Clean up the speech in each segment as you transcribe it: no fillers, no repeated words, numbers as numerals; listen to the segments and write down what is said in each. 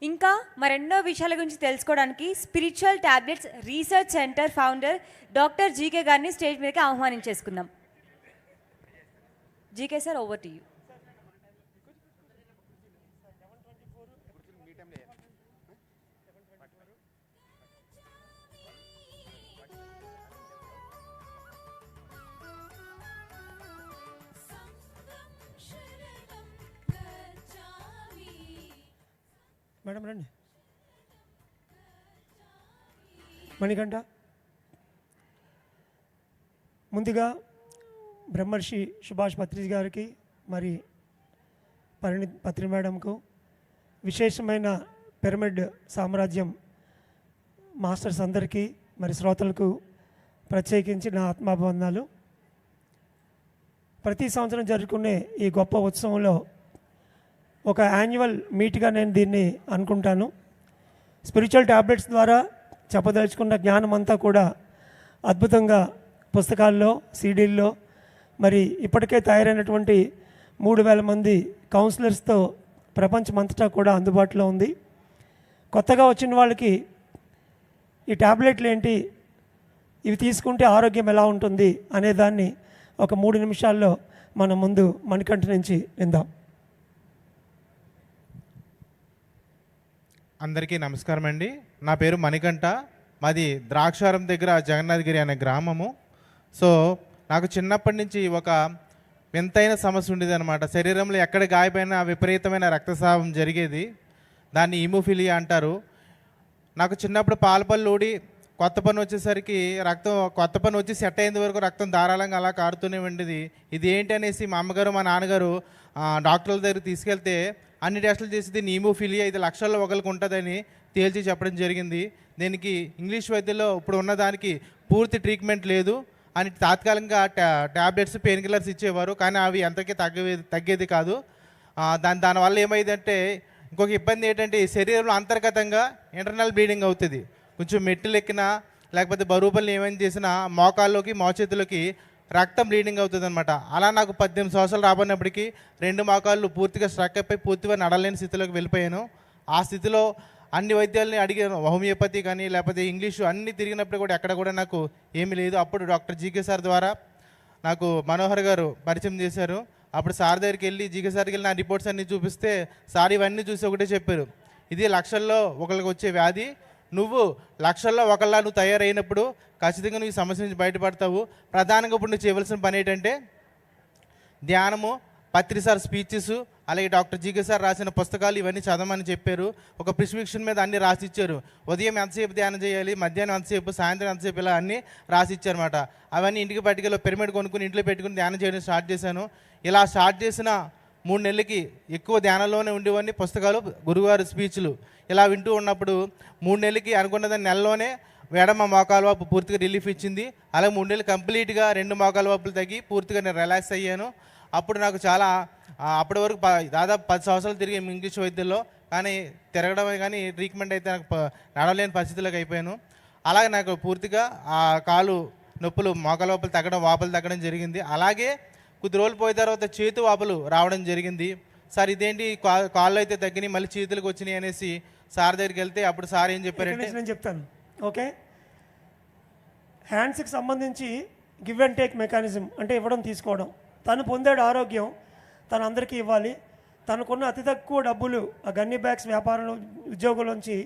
ఇంకా మరెన్నో విషయాల గురించి తెలుసుకోవడానికి spiritual tablets research centre founder doctor GK గారిని స్టేజ్ మీదకి ఆహ్వానించేసుకుందాం. GK sir, over to you. Madam రండి. మణికంఠ, ముందుగా బ్రహ్మర్షి సుభాష్ పత్రి గారికి, మరి పరిణిత్ పత్రి మేడంకు, విశేషమైన పిరమిడ్ సామ్రాజ్యం మాస్టర్స్ అందరికీ, మరి శ్రోతలకు ప్రత్యేకించి నా ఆత్మాభివందనాలు. ప్రతి సంవత్సరం జరుపుకునే ఈ గొప్ప ఉత్సవంలో ఒక యాన్యువల్ మీట్గా నేను దీన్ని అనుకుంటాను. స్పిరిచువల్ టాబ్లెట్స్ ద్వారా చెప్పదలుచుకున్న జ్ఞానం అంతా కూడా అద్భుతంగా పుస్తకాల్లో, సీడీల్లో, మరి ఇప్పటికే తయారైనటువంటి 3000 మంది కౌన్సిలర్స్తో ప్రపంచమంతటా కూడా అందుబాటులో ఉంది. కొత్తగా వచ్చిన వాళ్ళకి ఈ టాబ్లెట్లు ఏంటి, ఇవి తీసుకుంటే ఆరోగ్యం ఎలా ఉంటుంది అనేదాన్ని ఒక 3 నిమిషాల్లో మన ముందు మణికంఠ నుంచి విందాం. అందరికీ నమస్కారం అండి. నా పేరు మణికంఠ. మాది ద్రాక్షారం దగ్గర జగన్నాథగిరి అనే గ్రామము. సో నాకు చిన్నప్పటి నుంచి ఒక వింతైన సమస్య ఉండేది అనమాట. శరీరంలో ఎక్కడ గాయపైన విపరీతమైన రక్తస్రావం జరిగేది. దాన్ని హీమోఫిలియా అంటారు. నాకు చిన్నప్పుడు పాలపళ్ళు ఊడి కొత్త పని వచ్చేసరికి కొత్త పని వచ్చి సెట్ అయ్యేంత వరకు రక్తం ధారాళంగా అలా కారుతూనే ఉండేది. ఇది ఏంటి అనేసి మా అమ్మగారు మా నాన్నగారు డాక్టర్ల దగ్గర తీసుకెళ్తే అన్ని టెస్టులు చేసి దీన్ని హీమోఫిలియా, ఇది లక్షల్లో ఒకరికి ఉంటుందని తేల్చి చెప్పడం జరిగింది. దీనికి ఇంగ్లీష్ వైద్యంలో ఇప్పుడు ఉన్నదానికి పూర్తి ట్రీట్మెంట్ లేదు అని తాత్కాలికంగా ట్యాబ్లెట్స్, పెయిన్ కిల్లర్స్ ఇచ్చేవారు. కానీ అవి ఎంతకీ తగ్గేది కాదు. దానివల్ల ఏమైందంటే ఇంకొక ఇబ్బంది ఏంటంటే శరీరంలో అంతర్గతంగా ఇంటర్నల్ బ్లీడింగ్ అవుతుంది. కొంచెం మెట్లు ఎక్కినా లేకపోతే బరువు పనులు ఏమైనా చేసినా మోకాల్లోకి మోచేతులకి రక్తం బ్లీడింగ్ అవుతుంది అనమాట. అలా నాకు 18 సంవత్సరాలు రాబడినప్పటికీ 2 మోకాళ్ళు పూర్తిగా స్ట్రక్ అయిపోయి పూర్తిగా నడలేని స్థితిలోకి వెళ్ళిపోయాను. ఆ స్థితిలో అన్ని వైద్యాలని అడిగాను, హోమియోపతి కానీ లేకపోతే ఇంగ్లీషు అన్నీ తిరిగినప్పుడు కూడా ఎక్కడ కూడా నాకు ఏమీ లేదు. అప్పుడు డాక్టర్ జీకే సార్ ద్వారా నాకు మనోహర్ గారు పరిచయం చేశారు. అప్పుడు సార్ దగ్గరికి వెళ్ళి, జీకే సార్కి వెళ్ళి నా రిపోర్ట్స్ అన్నీ చూపిస్తే సార్ ఇవన్నీ చూసి ఒకటే చెప్పారు, ఇది లక్షల్లో ఒకరికి వచ్చే వ్యాధి, నువ్వు లక్షల్లో ఒకళ్ళ నువ్వు తయారైనప్పుడు ఖచ్చితంగా నువ్వు ఈ సమస్య నుంచి బయటపడతావు. ప్రధానంగా ఇప్పుడు నువ్వు చేయవలసిన పని ఏంటంటే ధ్యానము, పత్రి సార్ స్పీచెస్, అలాగే డాక్టర్ జీకే సార్ రాసిన పుస్తకాలు ఇవన్నీ చదవమని చెప్పారు. ఒక ప్రిస్క్రిప్షన్ మీద అన్నీ రాసి ఇచ్చారు. ఉదయం ఎంతసేపు ధ్యానం చేయాలి, మధ్యాహ్నం ఎంతసేపు, సాయంత్రం ఎంతసేపు, ఇలా అన్నీ రాసి ఇచ్చారన్నమాట. అవన్నీ ఇంటికి పట్టుకెళ్ళి పిరమిడ్ కొనుక్కుని ఇంట్లో పెట్టుకుని ధ్యానం చేయడం స్టార్ట్ చేశాను. ఇలా స్టార్ట్ చేసిన 3 నెలలకి ఎక్కువ ధ్యానంలోనే ఉండేవన్నీ పుస్తకాలు, గురువారు స్పీచ్లు ఇలా వింటూ ఉన్నప్పుడు 3 నెలలకి అనుకున్నదాన్ని నెలలోనే ఎడమ మోకాలు వాపు పూర్తిగా రిలీఫ్ ఇచ్చింది. అలాగే 3 నెలలు కంప్లీట్గా 2 మోకాలు వాపులు తగ్గి పూర్తిగా నేను రిలాక్స్ అయ్యాను. అప్పుడు నాకు చాలా అప్పటి వరకు దాదాపు 10 సంవత్సరాలు తిరిగి ఇంగ్లీష్ వైద్యంలో, కానీ తిరగడమే కానీ ట్రీట్మెంట్ అయితే నాకు నడవలేని పరిస్థితులకు అయిపోయాను. అలాగే నాకు పూర్తిగా ఆ కాలు నొప్పులు, మోకాలు వాపులు తగ్గడం, వాపులు తగ్గడం జరిగింది. అలాగే కొద్ది రోజులు పోయిన తర్వాత చేతు వాపులు రావడం జరిగింది. సార్ ఇదేంటి కాళ్ళు అయితే తగ్గినాయి మళ్ళీ చేతులకు వచ్చినాయి అనేసి సార్ దగ్గరికి వెళ్తే అప్పుడు సార్ ఏం చెప్పారంటే, నేను చెప్తాను. ఓకే, హ్యాండ్స్కి సంబంధించి గివ్ అండ్ టేక్ మెకానిజం అంటే ఇవ్వడం తీసుకోవడం. తను పొందాడు ఆరోగ్యం, తను అందరికీ ఇవ్వాలి. తనకున్న అతి తక్కువ డబ్బులు ఆ గన్నీ బ్యాగ్స్ వ్యాపారంలో ఉద్యోగంలోంచి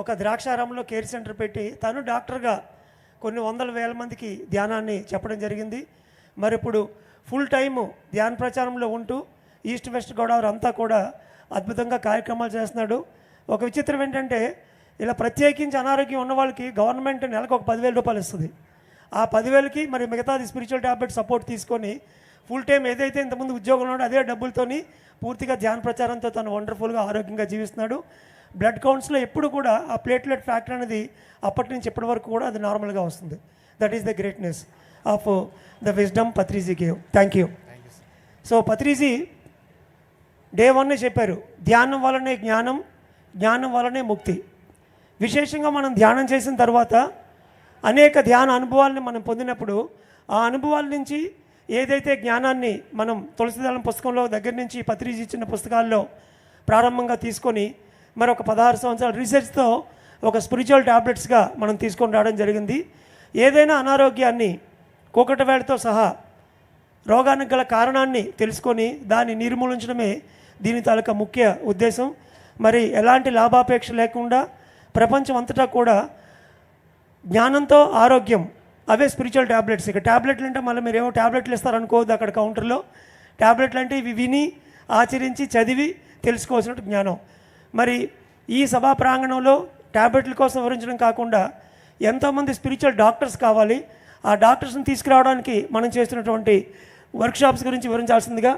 ఒక ద్రాక్షారామంలో కేర్ సెంటర్ పెట్టి తను డాక్టర్గా కొన్ని 100,000 మందికి ధ్యానాన్ని చెప్పడం జరిగింది. మరి ఇప్పుడు ఫుల్ టైము ధ్యాన ప్రచారంలో ఉంటూ ఈస్ట్ వెస్ట్ గోదావరి అంతా కూడా అద్భుతంగా కార్యక్రమాలు చేస్తున్నాడు. ఒక విచిత్రం ఏంటంటే ఇలా ప్రత్యేకించి అనారోగ్యం ఉన్న వాళ్ళకి గవర్నమెంట్ నెలకు ఒక 10,000 రూపాయలు ఇస్తుంది. ఆ 10,000కి మరి మిగతాది స్పిరిచువల్ టాబ్లెట్ సపోర్ట్ తీసుకొని ఫుల్ టైం ఏదైతే ఇంతకుముందు ఉద్యోగంలో ఉన్నాడో అదే డబ్బులతోని పూర్తిగా ధ్యాన ప్రచారంతో తను వండర్ఫుల్గా ఆరోగ్యంగా జీవిస్తున్నాడు. బ్లడ్ కౌంట్స్లో ఎప్పుడు కూడా ఆ ప్లేట్లెట్ ఫ్యాక్టర్ అనేది అప్పటి నుంచి ఇప్పటి వరకు కూడా అది నార్మల్గా వస్తుంది. That is the greatness of the wisdom Patriji gave. Thank you. So Patriji day 1 చెప్పారు, ధ్యానం వల్లనే జ్ఞానం, జ్ఞానం వల్లనే ముక్తి. విశేషంగా మనం ధ్యానం చేసిన తర్వాత అనేక ధ్యాన అనుభవాలని మనం పొందినప్పుడు ఆ అనుభవాల నుంచి ఏదైతే జ్ఞానాన్ని మనం తులసిదళం పుస్తకంలో దగ్గర నుంచి పత్రిజీ ఇచ్చిన పుస్తకాల్లో ప్రారంభంగా తీసుకొని మరి ఒక 16 సంవత్సరాల రీసెర్చ్తో ఒక స్పిరిచువల్ ట్యాబ్లెట్స్గా మనం తీసుకొని రావడం జరిగింది. ఏదైనా అనారోగ్యాన్ని కూకటవేళతో సహా రోగానికి గల కారణాన్ని తెలుసుకొని దాన్ని నిర్మూలించడమే దీని తాలూకా ముఖ్య ఉద్దేశం. మరి ఎలాంటి లాభాపేక్ష లేకుండా ప్రపంచం అంతటా కూడా జ్ఞానంతో ఆరోగ్యం, అవే స్పిరిచువల్ ట్యాబ్లెట్స్. ఇక ట్యాబ్లెట్లు అంటే మళ్ళీ మీరు ఏమో ట్యాబ్లెట్లు ఇస్తారనుకోవద్దు అక్కడ కౌంటర్లో. ట్యాబ్లెట్లు అంటే ఇవి విని ఆచరించి చదివి తెలుసుకోవాల్సిన జ్ఞానం. మరి ఈ సభా ప్రాంగణంలో ట్యాబ్లెట్ల కోసం వివరించడం కాకుండా ఎంతోమంది స్పిరిచువల్ డాక్టర్స్ కావాలి. ఆ డాక్టర్స్ని తీసుకురావడానికి మనం చేస్తున్నటువంటి వర్క్షాప్స్ గురించి వివరించాల్సిందిగా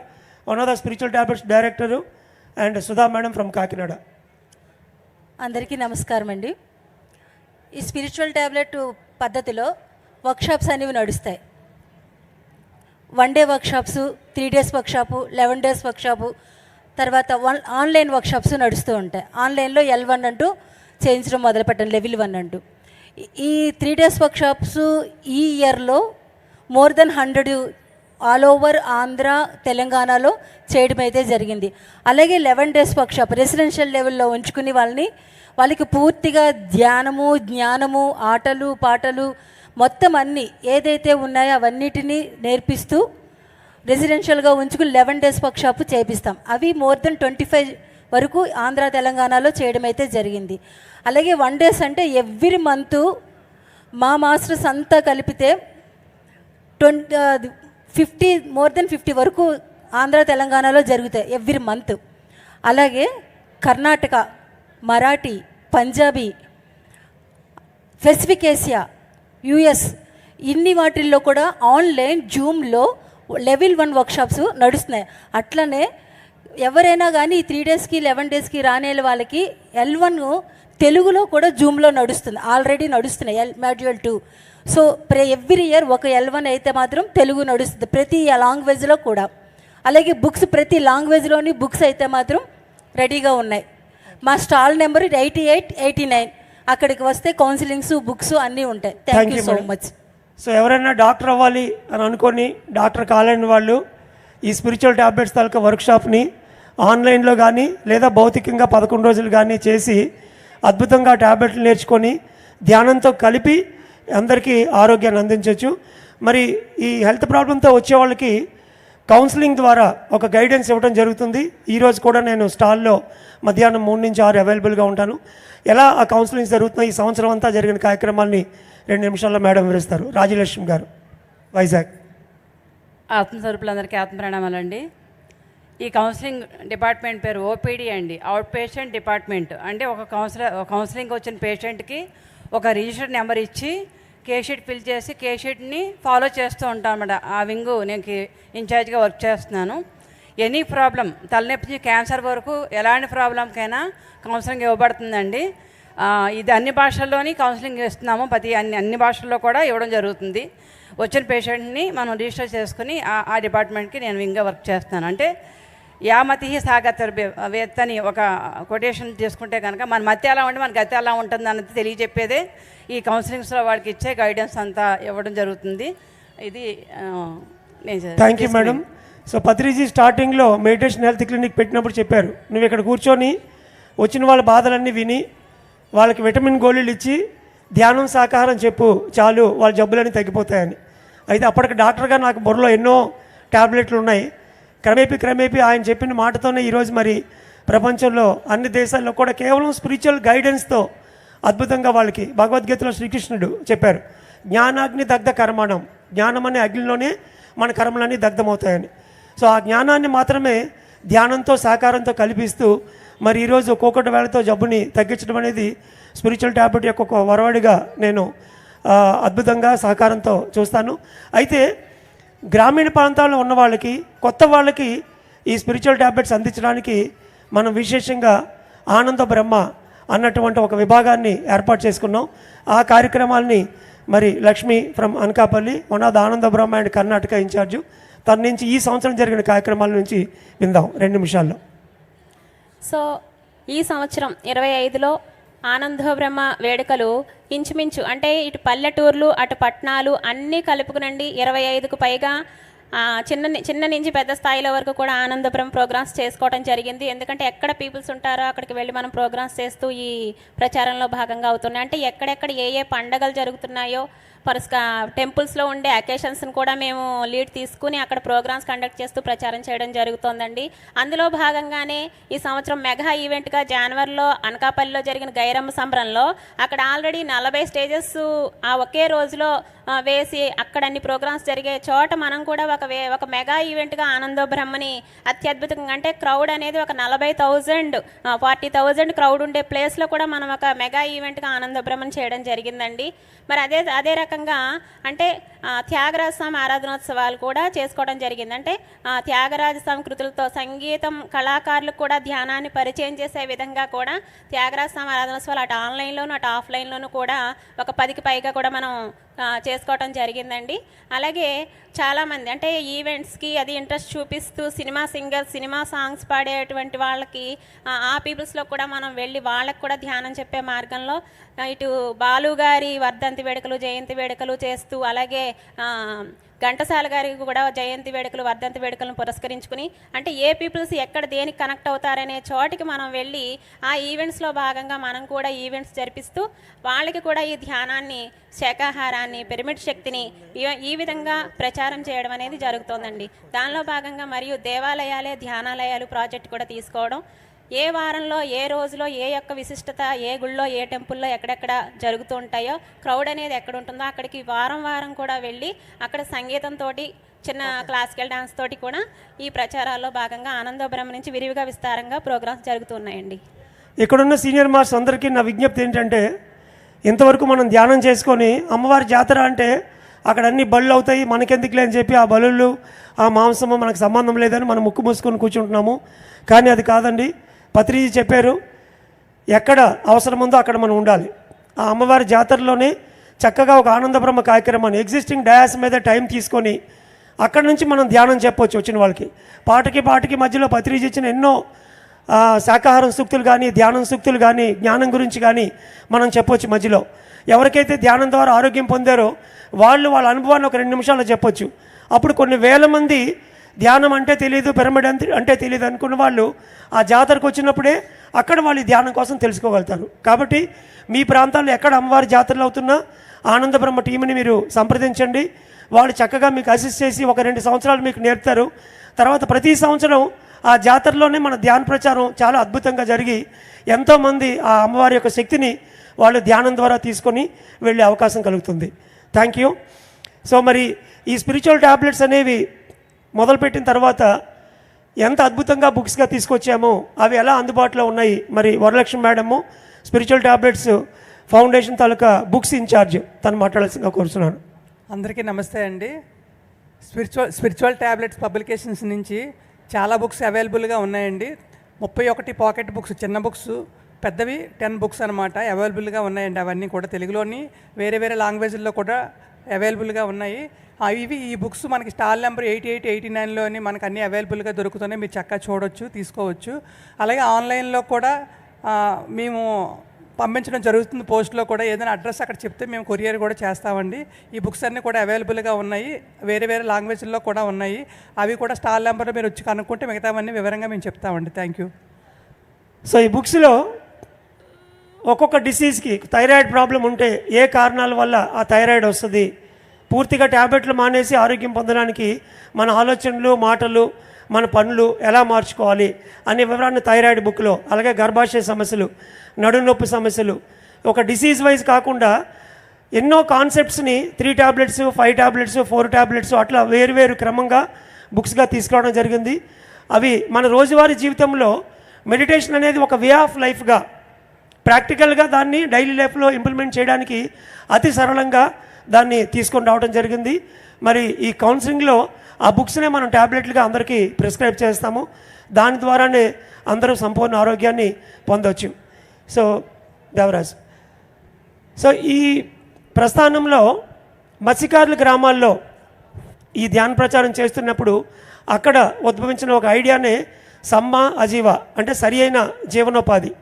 one of the spiritual tablets director and Sudha madam from Kakinada. అందరికీ నమస్కారం అండి. ఈ స్పిరిచువల్ ట్యాబ్లెట్ పద్ధతిలో వర్క్షాప్స్ అనేవి నడుస్తాయి. 1 day workshops, 3 days workshop, 11 days workshop, తర్వాత ఆన్లైన్ వర్క్షాప్స్ నడుస్తూ ఉంటాయి. ఆన్లైన్లో L1 అంటూ చేయించడం మొదలుపెట్టాను, లెవెల్ 1 అంటూ. ఈ 3 డేస్ వర్క్షాప్స్ ఈ ఇయర్లో more than 100 all over Andhra, తెలంగాణలో చేయడం అయితే జరిగింది. అలాగే 11 డేస్ వర్క్షాప్ రెసిడెన్షియల్ లెవెల్లో ఉంచుకుని వాళ్ళకి పూర్తిగా ధ్యానము, జ్ఞానము, ఆటలు, పాటలు మొత్తం అన్నీ ఏదైతే ఉన్నాయో అవన్నిటినీ నేర్పిస్తూ రెసిడెన్షియల్గా ఉంచుకుని 11 డేస్ వర్క్షాప్ చేపిస్తాం. అవి మోర్ దెన్ 25 వరకు ఆంధ్ర, తెలంగాణలో చేయడం అయితే జరిగింది. అలాగే 1 డేస్ అంటే ఎవ్రీ మంత్ మా మాస్టర్స్ అంతా కలిపితే 50 వరకు ఆంధ్ర, తెలంగాణలో జరుగుతాయి ఎవ్రీ మంత్. అలాగే Karnataka, Marathi, Punjabi, Pacific Asia, US ఇన్ని వాటిల్లో కూడా ఆన్లైన్ జూమ్లో లెవెల్ 1 వర్క్షాప్స్ నడుస్తున్నాయి. అట్లనే ఎవరైనా కానీ ఈ 3 డేస్కి 11 డేస్కి రానే వాళ్ళకి L1 తెలుగులో కూడా జూమ్లో నడుస్తుంది, ఆల్రెడీ నడుస్తున్నాయి మాడ్యూల్ 2. సో ఎవ్రీ ఇయర్ ఒక L1 అయితే మాత్రం తెలుగు నడుస్తుంది ప్రతి లాంగ్వేజ్లో కూడా. అలాగే బుక్స్ ప్రతి లాంగ్వేజ్లోని బుక్స్ అయితే మాత్రం రెడీగా ఉన్నాయి. మా స్టాల్ నెంబర్ 88, 89. అక్కడికి వస్తే కౌన్సిలింగ్స్, బుక్స్ అన్నీ ఉంటాయి. Thank you so much. So ఎవరైనా డాక్టర్ అవ్వాలి అని అనుకొని డాక్టర్ కాలేని వాళ్ళు ఈ స్పిరిచువల్ ట్యాబ్లెట్స్ తాలూకా వర్క్షాప్ని ఆన్లైన్లో కానీ లేదా భౌతికంగా 11 రోజులు కానీ చేసి అద్భుతంగా ట్యాబ్లెట్లు నేర్చుకొని ధ్యానంతో కలిపి అందరికీ ఆరోగ్యాన్ని అందించవచ్చు. మరి ఈ హెల్త్ ప్రాబ్లంతో వచ్చే వాళ్ళకి కౌన్సిలింగ్ ద్వారా ఒక గైడెన్స్ ఇవ్వడం జరుగుతుంది. ఈరోజు కూడా నేను స్టాల్లో మధ్యాహ్నం 3 నుంచి 6 అవైలబుల్గా ఉంటాను. ఎలా ఆ కౌన్సిలింగ్ జరుగుతుందో ఈ సంవత్సరం అంతా జరిగిన కార్యక్రమాన్ని 2 నిమిషాల్లో మేడం వివరిస్తారు. రాజలక్ష్మి గారు, వైజాగ్. ఆత్మస్వరూపులందరికీ ఆత్మప్రణామాలండి. ఈ కౌన్సిలింగ్ డిపార్ట్మెంట్ పేరు ఓపీడీ అండి, అవుట్ పేషెంట్ డిపార్ట్మెంట్. అంటే ఒక కౌన్సిలింగ్ వచ్చిన పేషెంట్కి ఒక రిజిస్టర్డ్ నెంబర్ ఇచ్చి కేషీట్ ఫిల్ చేసి కేషీట్ని ఫాలో చేస్తూ ఉంటాను అన్నమాట. ఆ వింగు నేను ఇన్ఛార్జ్గా వర్క్ చేస్తున్నాను. ఎనీ ప్రాబ్లం, తలనొప్పి నుంచి క్యాన్సర్ వరకు ఎలాంటి ప్రాబ్లంకైనా కౌన్సిలింగ్ ఇవ్వబడుతుందండి. ఇది అన్ని భాషల్లోని కౌన్సిలింగ్ ఇస్తున్నాము. అన్ని భాషల్లో కూడా ఇవ్వడం జరుగుతుంది. వచ్చిన పేషెంట్ని మనం రిజిస్టర్ చేసుకుని ఆ డిపార్ట్మెంట్కి నేను వింగ్గా వర్క్ చేస్తాను. అంటే యామతి సాగతర్ వేత్తని ఒక కొటేషన్ తీసుకుంటే కనుక మన మతి ఎలా ఉంటే మన గతి ఎలా ఉంటుంది అన్నది తెలియజెప్పేదే ఈ కౌన్సిలింగ్స్లో వాడికి ఇచ్చే గైడెన్స్ అంతా ఇవ్వడం జరుగుతుంది. ఇది thank you madam. So Patriji స్టార్టింగ్లో మెడిటేషన్ హెల్త్ క్లినిక్ పెట్టినప్పుడు చెప్పారు, నువ్వు ఇక్కడ కూర్చొని వచ్చిన వాళ్ళ బాధలన్నీ విని వాళ్ళకి విటమిన్ గోళీలు ఇచ్చి ధ్యానం సాకారం చెప్పు చాలు, వాళ్ళ జబ్బులన్నీ తగ్గిపోతాయని. అయితే అప్పటికి డాక్టర్గా నాకు బుర్రలో ఎన్నో ట్యాబ్లెట్లు ఉన్నాయి. క్రమేపీ ఆయన చెప్పిన మాటతోనే ఈరోజు మరి ప్రపంచంలో అన్ని దేశాల్లో కూడా కేవలం స్పిరిచువల్ గైడెన్స్తో అద్భుతంగా వాళ్ళకి భగవద్గీతలో శ్రీకృష్ణుడు చెప్పారు, జ్ఞానాగ్ని దగ్ధ కర్మణం, జ్ఞానం అనే అగ్నిలోనే మన కర్మలన్నీ దగ్ధమవుతాయని. సో ఆ జ్ఞానాన్ని మాత్రమే ధ్యానంతో సాకారంతో కల్పిస్తూ మరి ఈరోజు ఒక్కొక్కటి వేళతో జబ్బుని తగ్గించడం అనేది స్పిరిచువల్ ట్యాబ్లెట్ యొక్క ఒక వరవడిగా నేను అద్భుతంగా సహకారంతో చూస్తాను. అయితే గ్రామీణ ప్రాంతాల్లో ఉన్న వాళ్ళకి, కొత్త వాళ్ళకి ఈ స్పిరిచువల్ ట్యాబ్లెట్స్ అందించడానికి మనం విశేషంగా ఆనంద బ్రహ్మ అన్నటువంటి ఒక విభాగాన్ని ఏర్పాటు చేసుకున్నాం. ఆ కార్యక్రమాలని మరి Lakshmi from Anakapalli, one of the ఆనంద బ్రహ్మ అండ్ కర్ణాటక ఇన్ఛార్జు, తన నుంచి ఈ సంవత్సరం జరిగిన కార్యక్రమాల నుంచి విందాం 2 నిమిషాల్లో. సో ఈ సంవత్సరం 25లో ఆనంద బ్రహ్మ వేడుకలు ఇంచుమించు అంటే ఇటు పల్లెటూర్లు అటు పట్టణాలు అన్నీ కలుపుకునండి 25కు పైగా చిన్న నుంచి పెద్ద స్థాయిలో వరకు కూడా ఆనందపురం ప్రోగ్రామ్స్ చేసుకోవడం జరిగింది. ఎందుకంటే ఎక్కడ పీపుల్స్ ఉంటారో అక్కడికి వెళ్ళి మనం ప్రోగ్రామ్స్ చేస్తూ ఈ ప్రచారంలో భాగంగా అవుతున్నాయి. అంటే ఎక్కడెక్కడ ఏ పండగలు జరుగుతున్నాయో టెంపుల్స్లో ఉండే అకేషన్స్ని కూడా మేము లీడ్ తీసుకుని అక్కడ ప్రోగ్రామ్స్ కండక్ట్ చేస్తూ ప్రచారం చేయడం జరుగుతోందండి. అందులో భాగంగానే ఈ సంవత్సరం మెగా ఈవెంట్గా జనవరిలో అనకాపల్లిలో జరిగిన గైరమ్మ సంబరంలో అక్కడ ఆల్రెడీ 40 స్టేజెస్ ఆ ఒకే రోజులో వేసి అక్కడ అన్ని ప్రోగ్రామ్స్ జరిగే చోట మనం కూడా ఒక మెగా ఈవెంట్గా ఆనందో బ్రహ్మని అత్యద్భుతంగా, అంటే క్రౌడ్ అనేది ఒక 40,000 40,000 క్రౌడ్ ఉండే ప్లేస్లో కూడా మనం ఒక మెగా ఈవెంట్గా ఆనందో బ్రహ్మని చేయడం జరిగిందండి. మరి అదే రకంగా అంటే త్యాగరాజ స్వామి ఆరాధనోత్సవాలు కూడా చేసుకోవడం జరిగింది. అంటే త్యాగరాజ స్వామి కృతులతో సంగీతం కళాకారులకు కూడా ధ్యానాన్ని పరిచయం చేసే విధంగా కూడా త్యాగరాజ స్వామి ఆరాధనోత్సవాలు అటు ఆన్లైన్లోను అటు ఆఫ్లైన్లోను కూడా ఒక 10కి పైగా కూడా మనం చేసుకోవటం జరిగిందండి. అలాగే చాలామంది అంటే ఈవెంట్స్కి అది ఇంట్రెస్ట్ చూపిస్తూ సినిమా సింగర్స్ సినిమా సాంగ్స్ పాడేటువంటి వాళ్ళకి ఆ పీపుల్స్లో కూడా మనం వెళ్ళి వాళ్ళకి కూడా ధ్యానం చెప్పే మార్గంలో ఇటు బాలుగారి వర్ధంతి వేడుకలు జయంతి వేడుకలు చేస్తూ, అలాగే ఘంటసాల గారికి కూడా జయంతి వేడుకలు వర్ధంతి వేడుకలను పురస్కరించుకుని అంటే ఏ పీపుల్స్ ఎక్కడ దేనికి కనెక్ట్ అవుతారనే చోటికి మనం వెళ్ళి ఆ ఈవెంట్స్లో భాగంగా మనం కూడా ఈవెంట్స్ జరిపిస్తూ వాళ్ళకి కూడా ఈ ధ్యానాన్ని శాకాహారాన్ని పిరమిడ్ శక్తిని ఈ విధంగా ప్రచారం చేయడం అనేది జరుగుతోందండి. దానిలో భాగంగా మరియు దేవాలయాలే ధ్యానాలయాలు ప్రాజెక్ట్ కూడా తీసుకోవడం, ఏ వారంలో ఏ రోజులో ఏ యొక్క విశిష్టత ఏ గుళ్ళో ఏ టెంపుల్లో ఎక్కడెక్కడ జరుగుతూ ఉంటాయో క్రౌడ్ అనేది ఎక్కడ ఉంటుందో అక్కడికి వారం కూడా వెళ్ళి అక్కడ సంగీతంతో చిన్న క్లాసికల్ డాన్స్ తోటి కూడా ఈ ప్రచారాల్లో భాగంగా ఆనందో బ్రహ్మ నుంచి విరివిగా విస్తారంగా ప్రోగ్రామ్స్ జరుగుతున్నాయండి. ఇక్కడున్న సీనియర్ మాస్టర్స్ అందరికీ నా విజ్ఞప్తి ఏంటంటే, ఇంతవరకు మనం ధ్యానం చేసుకొని అమ్మవారి జాతర అంటే అక్కడ అన్ని బళ్ళు అవుతాయి మనకెందుకులే అని చెప్పి ఆ బలుళ్ళు ఆ మాంసము మనకు సంబంధం లేదని మనం ముక్కు మూసుకొని కూర్చుంటున్నాము. కానీ అది కాదండి. పత్రిజీ చెప్పారు, ఎక్కడ అవసరం ఉందో అక్కడ మనం ఉండాలి. ఆ అమ్మవారి జాతరలోనే చక్కగా ఒక ఆనంద బ్రహ్మ కార్యక్రమాన్ని ఎగ్జిస్టింగ్ డయాస్ మీద టైం తీసుకొని అక్కడ నుంచి మనం ధ్యానం చెప్పవచ్చు వచ్చిన వాళ్ళకి. పాటకి మధ్యలో పత్రిజీ ఇచ్చిన ఎన్నో శాకాహారం సూక్తులు కానీ ధ్యానం సూక్తులు కానీ జ్ఞానం గురించి కానీ మనం చెప్పొచ్చు మధ్యలో. ఎవరికైతే ధ్యానం ద్వారా ఆరోగ్యం పొందారో వాళ్ళ అనుభవాన్ని ఒక 2 నిమిషాల్లో చెప్పొచ్చు. అప్పుడు కొన్ని వేల మంది ధ్యానం అంటే తెలియదు, పిరమిడ్ అంటే తెలియదు అనుకున్న వాళ్ళు ఆ జాతరకు వచ్చినప్పుడే అక్కడ వాళ్ళు ధ్యానం కోసం తెలుసుకోగలుగుతారు. కాబట్టి మీ ప్రాంతాల్లో ఎక్కడ అమ్మవారి జాతరలు అవుతున్నా ఆనంద బ్రహ్మ టీంని మీరు సంప్రదించండి. వాళ్ళు చక్కగా మీకు అసిస్ట్ చేసి ఒక 2 సంవత్సరాలు మీకు నేర్పుతారు. తర్వాత ప్రతి సంవత్సరం ఆ జాతరలోనే మన ధ్యాన ప్రచారం చాలా అద్భుతంగా జరిగి ఎంతోమంది ఆ అమ్మవారి యొక్క శక్తిని వాళ్ళు ధ్యానం ద్వారా తీసుకొని వెళ్ళే అవకాశం కలుగుతుంది. Thank you. సో మరి ఈ స్పిరిచువల్ ట్యాబ్లెట్స్ అనేవి మొదలుపెట్టిన తర్వాత ఎంత అద్భుతంగా బుక్స్గా తీసుకొచ్చామో అవి ఎలా అందుబాటులో ఉన్నాయి, మరి Varalakshmi madam spiritual tablets foundation తాలూకా బుక్స్ ఇన్ఛార్జ్ తను మాట్లాడాల్సిందిగా కోరుతున్నాను. అందరికీ నమస్తే అండి. స్పిరిచువల్ ట్యాబ్లెట్స్ పబ్లికేషన్స్ నుంచి చాలా బుక్స్ అవైలబుల్గా ఉన్నాయండి. 31 పాకెట్ బుక్స్, చిన్న బుక్స్, పెద్దవి 10 బుక్స్ అనమాట అవైలబుల్గా ఉన్నాయండి. అవన్నీ కూడా తెలుగులోని వేరే లాంగ్వేజ్ల్లో కూడా అవైలబుల్గా ఉన్నాయి. ఈ బుక్స్ మనకి స్టాల్ నెంబర్ 88, 89లోని మనకు అన్నీ అవైలబుల్గా దొరుకుతున్నాయి. మీరు చక్కగా చూడొచ్చు, తీసుకోవచ్చు. అలాగే ఆన్లైన్లో కూడా మేము పంపించడం జరుగుతుంది. పోస్ట్లో కూడా ఏదైనా అడ్రస్ అక్కడ చెప్తే మేము కొరియర్ కూడా చేస్తామండి. ఈ బుక్స్ అన్నీ కూడా అవైలబుల్గా ఉన్నాయి. వేరే లాంగ్వేజ్ల్లో కూడా ఉన్నాయి. అవి కూడా స్టాల్ నెంబర్ మీరు వచ్చి కనుక్కుంటే మిగతావన్నీ వివరంగా మేము చెప్తామండి. Thank you. సో ఈ బుక్స్లో ఒక్కొక్క డిసీజ్కి థైరాయిడ్ ప్రాబ్లం ఉంటే ఏ కారణాల వల్ల ఆ థైరాయిడ్ వస్తుంది, పూర్తిగా ట్యాబ్లెట్లు మానేసి ఆరోగ్యం పొందడానికి మన ఆలోచనలు మాటలు మన పనులు ఎలా మార్చుకోవాలి అనే వివరాన్ని థైరాయిడ్ బుక్లో, అలాగే గర్భాశయ సమస్యలు, నడుము నొప్పి సమస్యలు, ఒక డిసీజ్ వైజ్ కాకుండా ఎన్నో కాన్సెప్ట్స్ని 3 ట్యాబ్లెట్స్ 5 ట్యాబ్లెట్స్ 4 ట్యాబ్లెట్స్ అట్లా వేరు క్రమంగా బుక్స్గా తీసుకురావడం జరిగింది. అవి మన రోజువారీ జీవితంలో మెడిటేషన్ అనేది ఒక వే ఆఫ్ లైఫ్గా ప్రాక్టికల్గా దాన్ని డైలీ లైఫ్లో ఇంప్లిమెంట్ చేయడానికి అతి సరళంగా దాన్ని తీసుకొని రావడం జరిగింది. మరి ఈ కౌన్సిలింగ్లో ఆ బుక్స్నే మనం ట్యాబ్లెట్లుగా అందరికీ ప్రిస్క్రైబ్ చేస్తాము. దాని ద్వారానే అందరూ సంపూర్ణ ఆరోగ్యాన్ని పొందవచ్చు. సో దేవరాజ్, సో ఈ ప్రస్థానంలో మత్స్యకారుల గ్రామాల్లో ఈ ధ్యాన ప్రచారం చేస్తున్నప్పుడు అక్కడ ఉద్భవించిన ఒక ఐడియానే సమ్మ అజీవ, అంటే సరి అయిన జీవనోపాధి.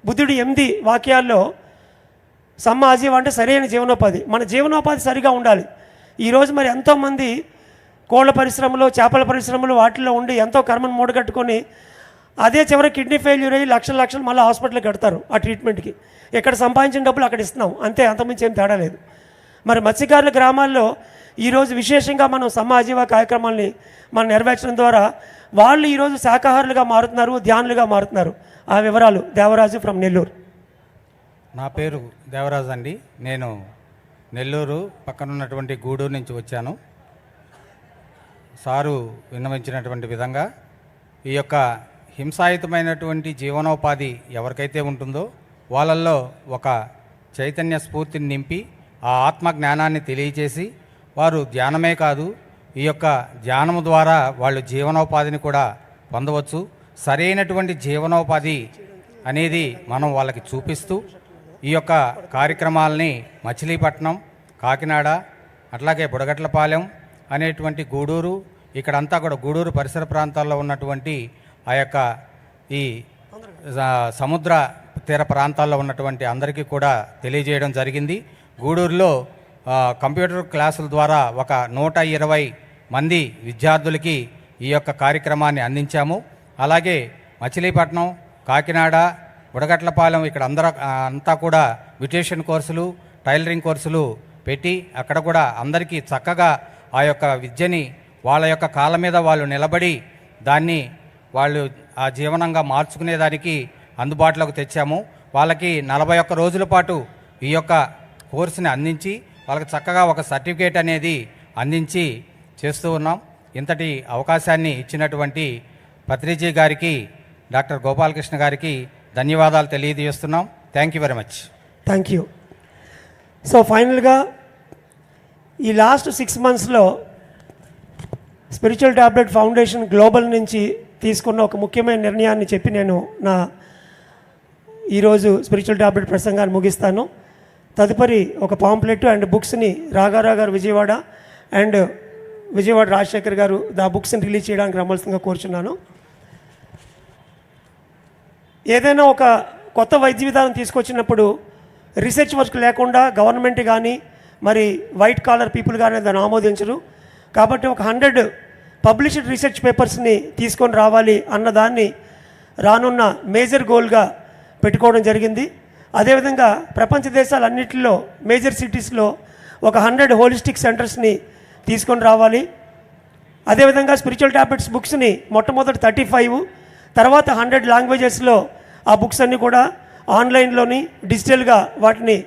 బుద్ధుడి 8 వాక్యాల్లో సమ్మ అజీవ అంటే సరైన జీవనోపాధి. మన జీవనోపాధి సరిగా ఉండాలి. ఈరోజు మరి ఎంతోమంది కోళ్ళ పరిశ్రమలో, చేపల పరిశ్రమలు వాటిల్లో ఉండి ఎంతో కర్మను మూడగట్టుకొని అదే చివరి కిడ్నీ ఫెయిల్యూర్ అయ్యి లక్షలు మళ్ళీ హాస్పిటల్కి కడతారు ఆ ట్రీట్మెంట్కి. ఇక్కడ సంపాదించిన డబ్బులు అక్కడ ఇస్తున్నాం అంతే, అంతకుమించి ఏం తేడా లేదు. మరి మత్స్యకారుల గ్రామాల్లో ఈరోజు విశేషంగా మనం సమాజీవ కార్యక్రమాల్ని మనం నెరవేర్చడం ద్వారా వాళ్ళు ఈరోజు శాకాహారులుగా మారుతున్నారు, ధ్యానులుగా మారుతున్నారు. ఆ వివరాలు దేవరాజు ఫ్రమ్ నెల్లూరు. నా పేరు దేవరాజు అండి. నేను నెల్లూరు పక్కన ఉన్నటువంటి గూడూరు నుంచి వచ్చాను. సారు విన్నవించినటువంటి విధంగా ఈ యొక్క హింసాయుతమైనటువంటి జీవనోపాధి ఎవరికైతే ఉంటుందో వాళ్ళల్లో ఒక చైతన్య స్ఫూర్తిని నింపి ఆ ఆత్మ జ్ఞానాన్ని తెలియచేసి వారు ధ్యానమే కాదు, ఈ యొక్క ధ్యానము ద్వారా వాళ్ళు జీవనోపాధిని కూడా పొందవచ్చు. సరైనటువంటి జీవనోపాధి అనేది మనం వాళ్ళకి చూపిస్తూ ఈ యొక్క కార్యక్రమాలని మచిలీపట్నం, కాకినాడ, అట్లాగే బుడగట్లపాలెం అనేటువంటి గూడూరు, ఇక్కడంతా కూడా గూడూరు పరిసర ప్రాంతాల్లో ఉన్నటువంటి ఆ యొక్క ఈ సముద్ర తీర ప్రాంతాల్లో ఉన్నటువంటి అందరికీ కూడా తెలియజేయడం జరిగింది. గూడూరులో కంప్యూటర్ క్లాసుల ద్వారా ఒక 120 మంది విద్యార్థులకి ఈ యొక్క కార్యక్రమాన్ని అందించాము. అలాగే మచిలీపట్నం, కాకినాడ, బుడగట్లపాలెం ఇక్కడ అంతా కూడా బ్యూటీషియన్ కోర్సులు, టైలరింగ్ కోర్సులు పెట్టి అక్కడ కూడా అందరికీ చక్కగా ఆ యొక్క విద్యని వాళ్ళ యొక్క కాళ్ళ మీద వాళ్ళు నిలబడి దాన్ని వాళ్ళు ఆ జీవనంగా మార్చుకునేదానికి అందుబాటులోకి తెచ్చాము. వాళ్ళకి 41 రోజుల పాటు ఈ యొక్క కోర్సుని అందించి వాళ్ళకి చక్కగా ఒక సర్టిఫికేట్ అనేది అందించి చేస్తూ ఉన్నాం. ఇంతటి అవకాశాన్ని ఇచ్చినటువంటి పత్రిజీ గారికి, డాక్టర్ గోపాలకృష్ణ గారికి ధన్యవాదాలు తెలియజేస్తున్నాం. Thank you very much. Thank you. So ఫైనల్గా ఈ లాస్ట్ 6 monthsలో స్పిరిచువల్ టాబ్లెట్ ఫౌండేషన్ గ్లోబల్ నుంచి తీసుకున్న ఒక ముఖ్యమైన నిర్ణయాన్ని చెప్పి నేను నా ఈరోజు స్పిరిచువల్ టాబ్లెట్ ప్రసంగాన్ని ముగిస్తాను. తదుపరి ఒక పాంప్లెట్ అండ్ బుక్స్ని రాఘారావు గారు విజయవాడ అండ్ విజయవాడ రాజశేఖర్ గారు ఆ బుక్స్ని రిలీజ్ చేయడానికి రమ్మల్సిందిగా కోరుచున్నాను. ఏదైనా ఒక కొత్త వైద్య విధానం తీసుకొచ్చినప్పుడు రీసెర్చ్ వర్క్ లేకుండా గవర్నమెంట్ కానీ మరి వైట్ కాలర్ పీపుల్ కానీ దాన్ని ఆమోదించరు. కాబట్టి ఒక 100 పబ్లిష్డ్ రీసెర్చ్ పేపర్స్ని తీసుకొని రావాలి అన్నదాన్ని రానున్న మేజర్ గోల్గా పెట్టుకోవడం జరిగింది. అదేవిధంగా ప్రపంచ దేశాలన్నింటిలో మేజర్ సిటీస్లో ఒక 100 హోలిస్టిక్ సెంటర్స్ని తీసుకొని రావాలి. అదేవిధంగా స్పిరిచువల్ టాబ్లెట్స్ బుక్స్ని మొట్టమొదటి 35, తర్వాత 100 లాంగ్వేజెస్లో ఆ బుక్స్ అన్నీ కూడా ఆన్లైన్లోని డిజిటల్గా వాటిని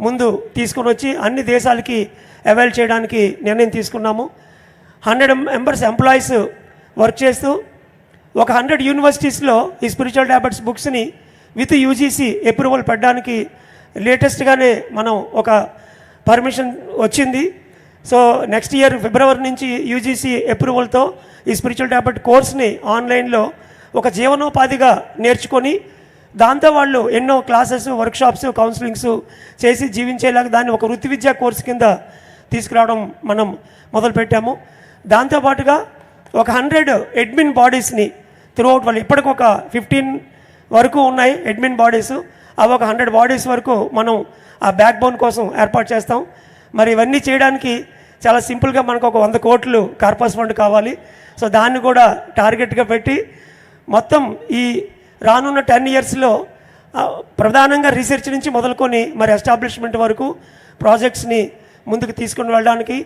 ముందు తీసుకొని వచ్చి అన్ని దేశాలకి అవైల్ చేయడానికి నిర్ణయం తీసుకున్నాము. 100 మెంబర్స్ ఎంప్లాయీస్ వర్క్ చేస్తూ ఒక 100 యూనివర్సిటీస్లో ఈ స్పిరిచువల్ టాబ్లెట్స్ బుక్స్ని విత్ యూజీసీ అప్రూవల్ పెట్టడానికి లేటెస్ట్గానే మనం ఒక పర్మిషన్ వచ్చింది. సో నెక్స్ట్ ఇయర్ ఫిబ్రవరి నుంచి యూజీసీ అప్రూవల్తో ఈ స్పిరిచువల్ టాబ్లెట్ కోర్స్ని ఆన్లైన్లో ఒక జీవనోపాధిగా నేర్చుకొని దాంతో వాళ్ళు ఎన్నో క్లాసెస్, వర్క్షాప్స్, కౌన్సిలింగ్స్ చేసి జీవించేలాగా దాన్ని ఒక వృత్తి విద్యా కోర్సు కింద తీసుకురావడం మనం మొదలుపెట్టాము. దాంతోపాటుగా ఒక 100 అడ్మిన్ బాడీస్ని త్రూఅవుట్ వాళ్ళు ఇప్పటికి ఒక 15 వరకు ఉన్నాయి అడ్మిన్ బాడీస్. అవి ఒక 100 బాడీస్ వరకు మనం ఆ బ్యాక్ బోన్ కోసం ఏర్పాటు చేస్తాం. మరి ఇవన్నీ చేయడానికి చాలా సింపుల్గా మనకు ఒక 100 కోట్లు కార్పస్ ఫండ్ కావాలి. సో దాన్ని కూడా టార్గెట్గా పెట్టి మొత్తం ఈ రానున్న 10 yearsలో ప్రధానంగా రీసెర్చ్ నుంచి మొదలుకొని మరి ఎస్టాబ్లిష్మెంట్ వరకు ప్రాజెక్ట్స్ని ముందుకు తీసుకుని వెళ్ళడానికి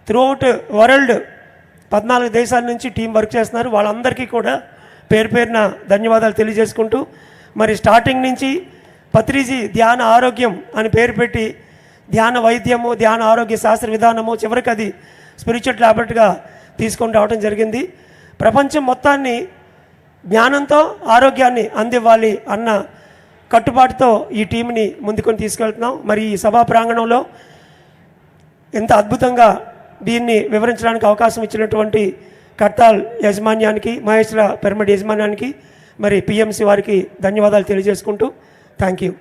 త్రూఅవుట్ వరల్డ్ 14 దేశాల నుంచి టీం వర్క్ చేస్తున్నారు. వాళ్ళందరికీ కూడా పేరు పేరున ధన్యవాదాలు తెలియజేసుకుంటూ మరి స్టార్టింగ్ నుంచి పత్రిజీ ధ్యాన ఆరోగ్యం అని పేరు పెట్టి ధ్యాన వైద్యము, ధ్యాన ఆరోగ్య శాస్త్ర విధానము, చివరికి అది స్పిరిచువల్ టాబ్లెట్గా తీసుకొని రావడం జరిగింది. ప్రపంచం మొత్తాన్ని జ్ఞానంతో ఆరోగ్యాన్ని అందివ్వాలి అన్న కట్టుబాటుతో ఈ టీంని ముందుకొని తీసుకెళ్తున్నాం. మరి ఈ సభా ప్రాంగణంలో ఎంత అద్భుతంగా దీన్ని వివరించడానికి అవకాశం ఇచ్చినటువంటి కట్టాల్ యాజమాన్యానికి, మహేశ్వర పిరమిడ్ యాజమాన్యానికి, మరి పిఎంసి వారికి ధన్యవాదాలు తెలియజేసుకుంటూ థ్యాంక్ యూ.